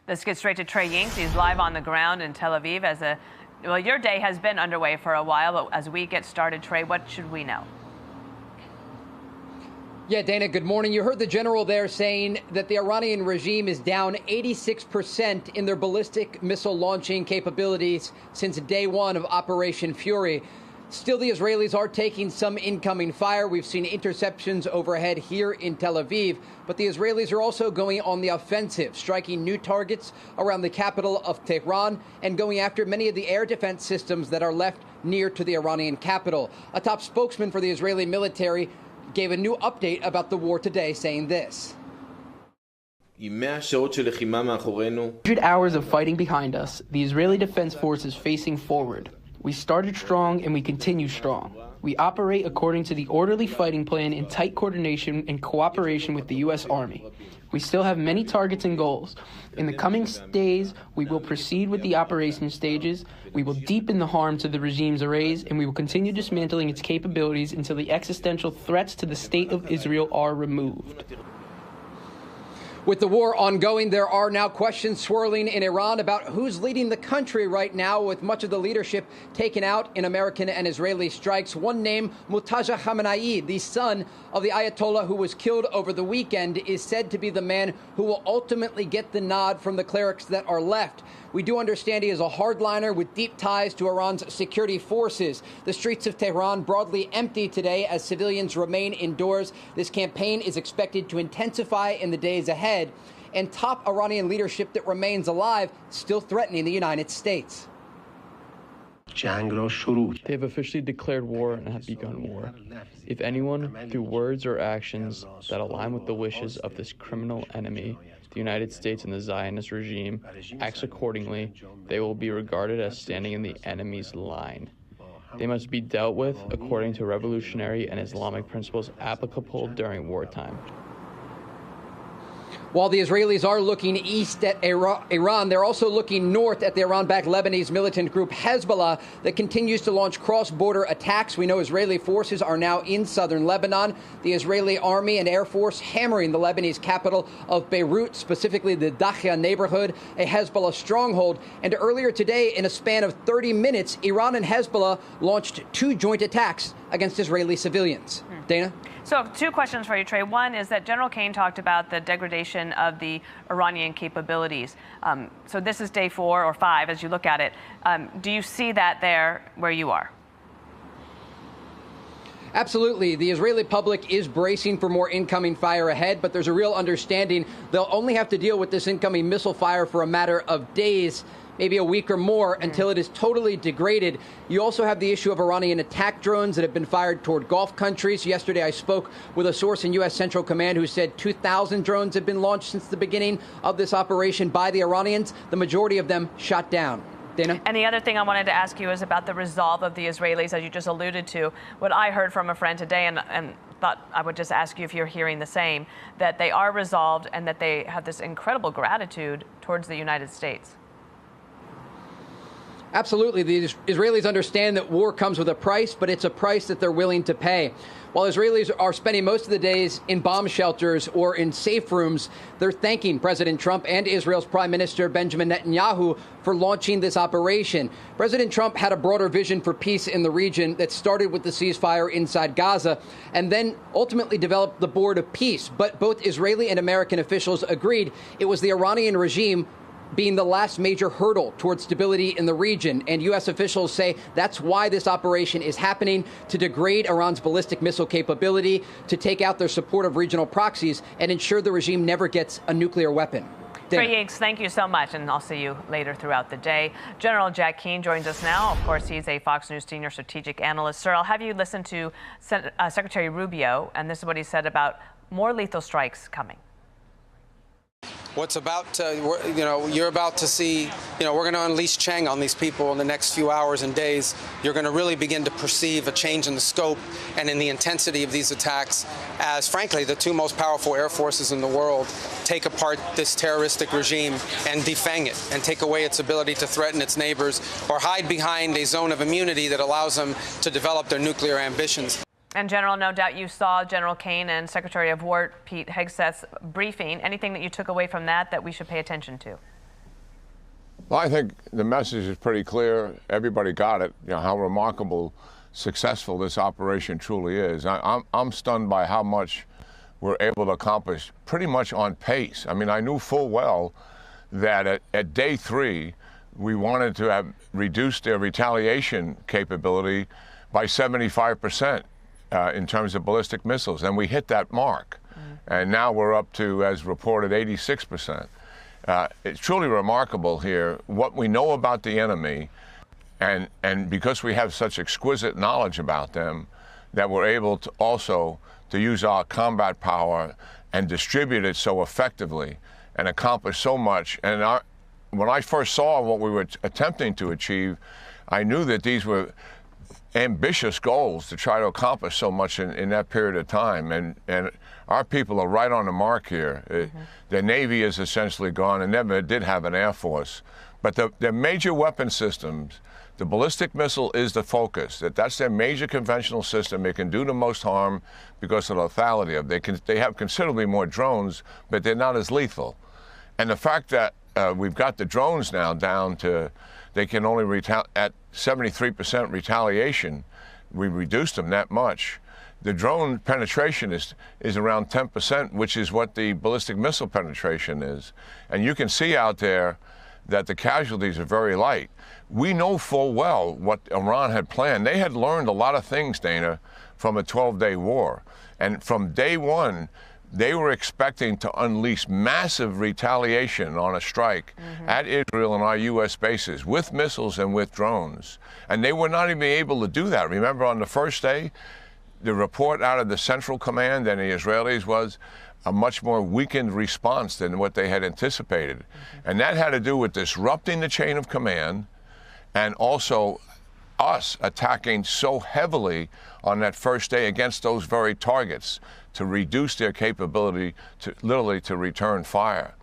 Let's get straight to Trey Yingst. He's live on the ground in Tel Aviv well, your day has been underway for a while, but as we get started, Trey, what should we know? Yeah, Dana, good morning. You heard the general there saying that the Iranian regime is down 86% in their ballistic missile launching capabilities since day one of Operation Fury. Still, the Israelis are taking some incoming fire. We've seen interceptions overhead here in Tel Aviv, but the Israelis are also going on the offensive, striking new targets around the capital of Tehran and going after many of the air defense systems that are left near to the Iranian capital. A top spokesman for the Israeli military gave a new update about the war today, saying this. 100 hours of fighting behind us, the Israeli Defense Force is facing forward. We started strong and we continue strong. We operate according to the orderly fighting plan in tight coordination and cooperation with the U.S. Army. We still have many targets and goals. In the coming days, we will proceed with the operation stages. We will deepen the harm to the regime's arrays, and we will continue dismantling its capabilities until the existential threats to the state of Israel are removed. With the war ongoing, there are now questions swirling in Iran about who's leading the country right now, with much of the leadership taken out in American and Israeli strikes. One name, Murtaza Khamenei, the son of the Ayatollah who was killed over the weekend, is said to be the man who will ultimately get the nod from the clerics that are left. We do understand he is a hardliner with deep ties to Iran's security forces. The streets of Tehran broadly empty today as civilians remain indoors. This campaign is expected to intensify in the days ahead. And top Iranian leadership that remains alive still threatening the United States. They have officially declared war and have begun war. If anyone, through words or actions that align with the wishes of this criminal enemy, the United States and the Zionist regime, acts accordingly, they will be regarded as standing in the enemy's line. They must be dealt with according to revolutionary and Islamic principles applicable during wartime. While the Israelis are looking east at Iran, they're also looking north at the Iran-backed Lebanese militant group Hezbollah that continues to launch cross-border attacks. We know Israeli forces are now in southern Lebanon. The Israeli army and air force hammering the Lebanese capital of Beirut, specifically the Dakhia neighborhood, a Hezbollah stronghold. And earlier today, in a span of 30 minutes, Iran and Hezbollah launched 2 joint attacks against Israeli civilians. Dana? So 2 questions for you, Trey. One is that General Kane talked about the degradation of the Iranian capabilities. So this is day 4 or 5 as you look at it. Do you see that there where you are? Absolutely. The Israeli public is bracing for more incoming fire ahead, but there's a real understanding they'll only have to deal with this incoming missile fire for a matter of days, maybe a week or more, until it is totally degraded. You also have the issue of Iranian attack drones that have been fired toward Gulf countries. Yesterday, I spoke with a source in U.S. Central Command who said 2,000 drones have been launched since the beginning of this operation by the Iranians, the majority of them shot down. Dana? And the other thing I wanted to ask you is about the resolve of the Israelis, as you just alluded to. What I heard from a friend today, and thought I would just ask you if you're hearing the same, that they are resolved and that they have this incredible gratitude towards the United States. Absolutely. The Israelis understand that war comes with a price, but it's a price that they're willing to pay. While Israelis are spending most of the days in bomb shelters or in safe rooms, they're thanking President Trump and Israel's Prime Minister Benjamin Netanyahu for launching this operation. President Trump had a broader vision for peace in the region that started with the ceasefire inside Gaza and then ultimately developed the Board of Peace. But both Israeli and American officials agreed it was the Iranian regime being the last major hurdle towards stability in the region. And U.S. officials say that's why this operation is happening, to degrade Iran's ballistic missile capability, to take out their support of regional proxies, and ensure the regime never gets a nuclear weapon. Trey Yingst, thank you so much, and I'll see you later throughout the day. General Jack Keane joins us now. Of course, he's a Fox News senior strategic analyst. Sir, I'll have you listen to Secretary Rubio, and this is what he said about more lethal strikes coming. What's about to, you're about to see, we're going to unleash Chang on these people in the next few hours and days. You're going to really begin to perceive a change in the scope and in the intensity of these attacks as, frankly, the 2 most powerful air forces in the world take apart this terroristic regime and defang it and take away its ability to threaten its neighbors or hide behind a zone of immunity that allows them to develop their nuclear ambitions. And General, no doubt you saw General Kane and Secretary of War Pete Hegseth's briefing. Anything that you took away from that we should pay attention to? Well, I think the message is pretty clear. Everybody got it, how remarkable, successful this operation truly is. I'm stunned by how much we're able to accomplish pretty much on pace. I mean, I knew full well that at day 3, we wanted to have reduced their retaliation capability by 75% in terms of ballistic missiles, and we hit that mark. And now we're up to, as reported, 86%. It's truly remarkable here what we know about the enemy, and because we have such exquisite knowledge about them, that we're able to also to use our combat power and distribute it so effectively and accomplish so much. And when I first saw what we were attempting to achieve, I knew that these were ambitious goals to try to accomplish so much in that period of time. And our people are right on the mark here. The Navy is essentially gone and never did have an Air Force. But the major weapon systems, the ballistic missile is the focus. That's their major conventional system. It can do the most harm because of the lethality of it. They have considerably more drones, but they're not as lethal. And the fact that we've got the drones now down to, they can only at 73% retaliation, we reduced them that much. The drone penetration is around 10%, which is what the ballistic missile penetration is. And you can see out there that the casualties are very light. We know full well what Iran had planned. They had learned a lot of things, Dana, from a 12-day war. And from day 1, they were expecting to unleash massive retaliation on a strike at Israel and our U.S. bases with missiles and with drones. And they were not even able to do that. Remember, on the first day, the report out of the Central Command and the Israelis was a much more weakened response than what they had anticipated. And that had to do with disrupting the chain of command and also us attacking so heavily on that first day against those very targets to reduce their capability to literally to return fire.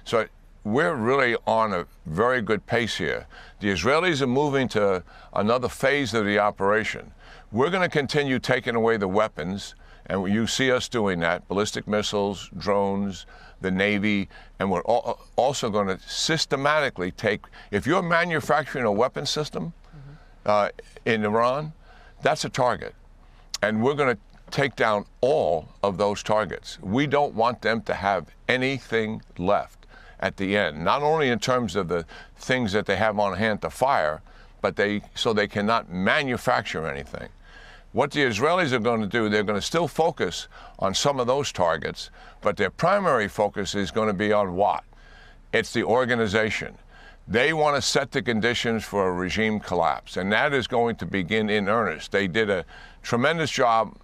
So we're really on a very good pace here. The Israelis are moving to another phase of the operation. We're going to continue taking away the weapons, and you see us doing that, ballistic missiles, drones, the Navy, and we're also going to systematically take, if you're manufacturing a weapon system in Iran, that's a target. And we're going to take down all of those targets. We don't want them to have anything left at the end, not only in terms of the things that they have on hand to fire, but so they cannot manufacture anything. What the Israelis are going to do, they're going to still focus on some of those targets, but their primary focus is going to be on what? It's the organization. They want to set the conditions for a regime collapse, and that is going to begin in earnest. They did a tremendous job,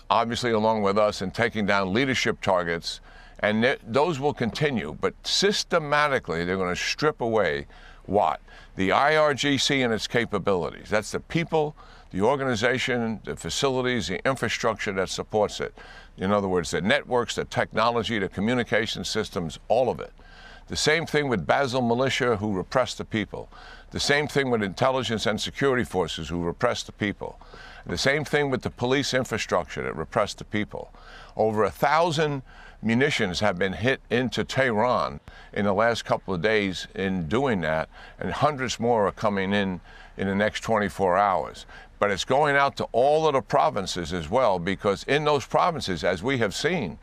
obviously along with us, in taking down leadership targets, and those will continue. But systematically, they're going to strip away what? The IRGC and its capabilities. That's the people, the organization, the facilities, the infrastructure that supports it. In other words, the networks, the technology, the communication systems, all of it. The same thing with Basel militia, who repressed the people. The same thing with intelligence and security forces, who repressed the people. The same thing with the police infrastructure that repressed the people. Over 1,000 munitions have been hit into Tehran in the last couple of days in doing that, and hundreds more are coming in the next 24 hours. But it's going out to all of the provinces as well, because in those provinces, as we have seen,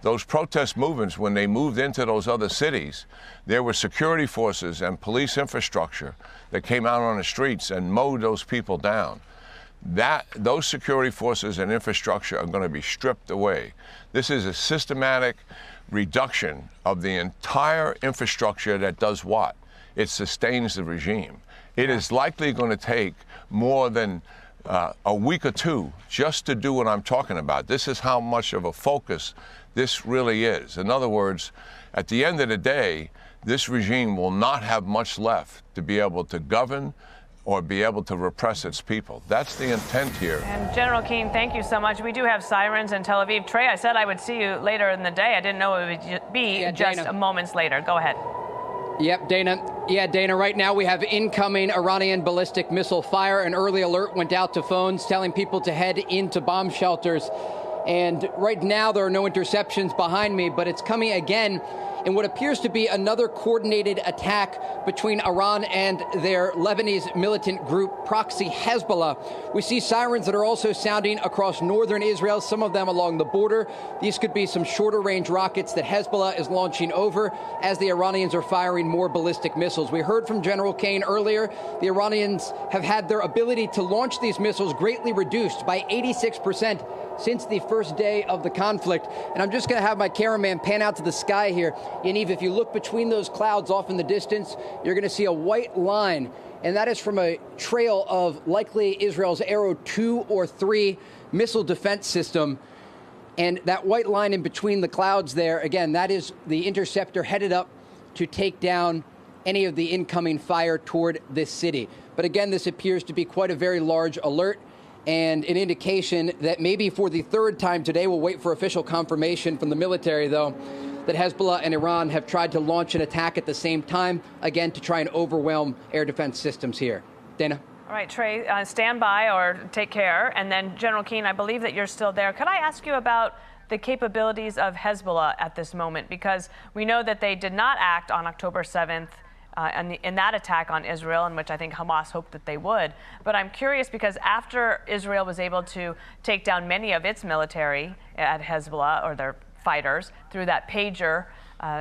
those protest movements, when they moved into those other cities, there were security forces and police infrastructure that came out on the streets and mowed those people down. Those security forces and infrastructure are going to be stripped away. This is a systematic reduction of the entire infrastructure that does what? It sustains the regime. It is likely going to take more than a week or two just to do what I'm talking about. This is how much of a focus this really is. In other words, at the end of the day, this regime will not have much left to be able to govern or be able to repress its people. That's the intent here. And General Keane, thank you so much. We do have sirens in Tel Aviv. Trey, I said I would see you later in the day. I didn't know it would be just moments later. Go ahead. Yep, Dana. Yeah, Dana, right now we have incoming Iranian ballistic missile fire. An early alert went out to phones telling people to head into bomb shelters. And right now there are no interceptions behind me, but it's coming again in what appears to be another coordinated attack between Iran and their Lebanese militant group proxy Hezbollah. We see sirens that are also sounding across northern Israel, some of them along the border. These could be some shorter range rockets that Hezbollah is launching over as the Iranians are firing more ballistic missiles. We heard from General Kane earlier. The Iranians have had their ability to launch these missiles greatly reduced by 86% since the first day of the conflict. And I'm just going to have my cameraman pan out to the sky here. Yaniv, if you look between those clouds off in the distance, you're going to see a white line, and that is from a trail of likely Israel's Arrow 2 or 3 missile defense system. And that white line in between the clouds there, again, that is the interceptor headed up to take down any of the incoming fire toward this city. But again, this appears to be quite a very large alert and an indication that maybe for the third time today, we'll wait for official confirmation from the military, though, that Hezbollah and Iran have tried to launch an attack at the same time, again, to try and overwhelm air defense systems here. Dana? All right, Trey, stand by or take care. And then, General Keane, I believe that you're still there. Could I ask you about the capabilities of Hezbollah at this moment? Because we know that they did not act on October 7th in that attack on Israel, in which I think Hamas hoped that they would. But I'm curious because after Israel was able to take down many of its military at Hezbollah, or their fighters, through that pager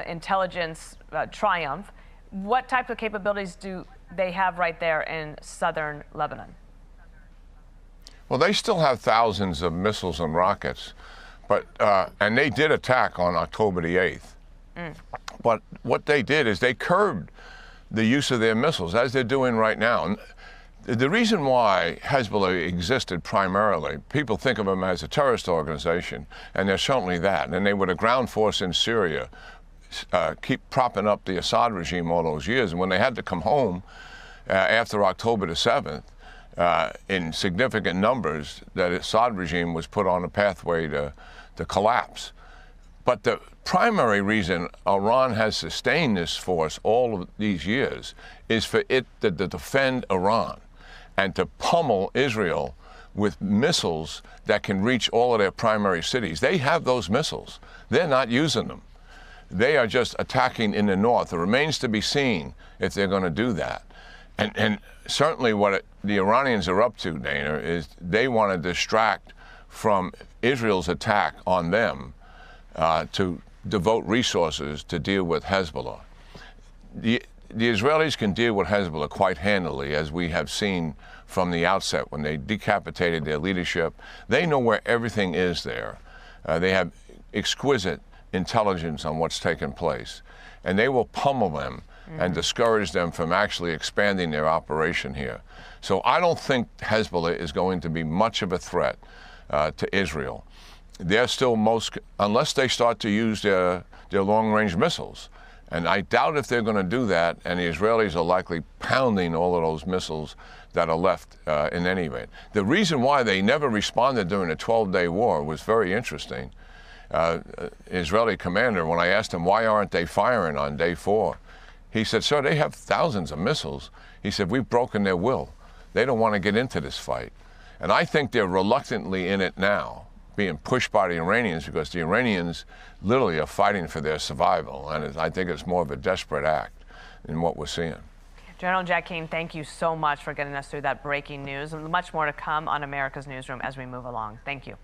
intelligence triumph, what type of capabilities do they have right there in southern Lebanon? Well, they still have thousands of missiles and rockets, but and they did attack on October the 8th. But what they did is they curbed the use of their missiles, as they're doing right now. And the reason why Hezbollah existed primarily, people think of them as a terrorist organization, and they're certainly that. And they were the ground force in Syria, keep propping up the Assad regime all those years. And when they had to come home after October the 7th, in significant numbers, that Assad regime was put on a pathway to collapse. But the primary reason Iran has sustained this force all of these years is for it to defend Iran and to pummel Israel with missiles that can reach all of their primary cities. They have those missiles. They're not using them. They are just attacking in the north. It remains to be seen if they're going to do that. And certainly what the Iranians are up to, Dana, is they want to distract from Israel's attack on them to devote resources to deal with Hezbollah. The Israelis can deal with Hezbollah quite handily, as we have seen from the outset when they decapitated their leadership. They know where everything is there. They have exquisite intelligence on what's taken place, and they will pummel them and discourage them from actually expanding their operation here. So I don't think Hezbollah is going to be much of a threat to Israel. They're still unless they start to use their long-range missiles. And I doubt if they're going to do that, and the Israelis are likely pounding all of those missiles that are left in any event. The reason why they never responded during the 12-day war was very interesting. Israeli commander, when I asked him why aren't they firing on day 4, he said, sir, they have thousands of missiles. He said, we've broken their will. They don't want to get into this fight. And I think they're reluctantly in it now, being pushed by the Iranians, because the Iranians literally are fighting for their survival. And I think it's more of a desperate act in what we're seeing. General Jack Keane, thank you so much for getting us through that breaking news. And much more to come on America's Newsroom as we move along. Thank you.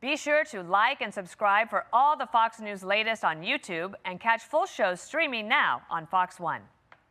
Be sure to like and subscribe for all the Fox News latest on YouTube, and catch full shows streaming now on Fox One.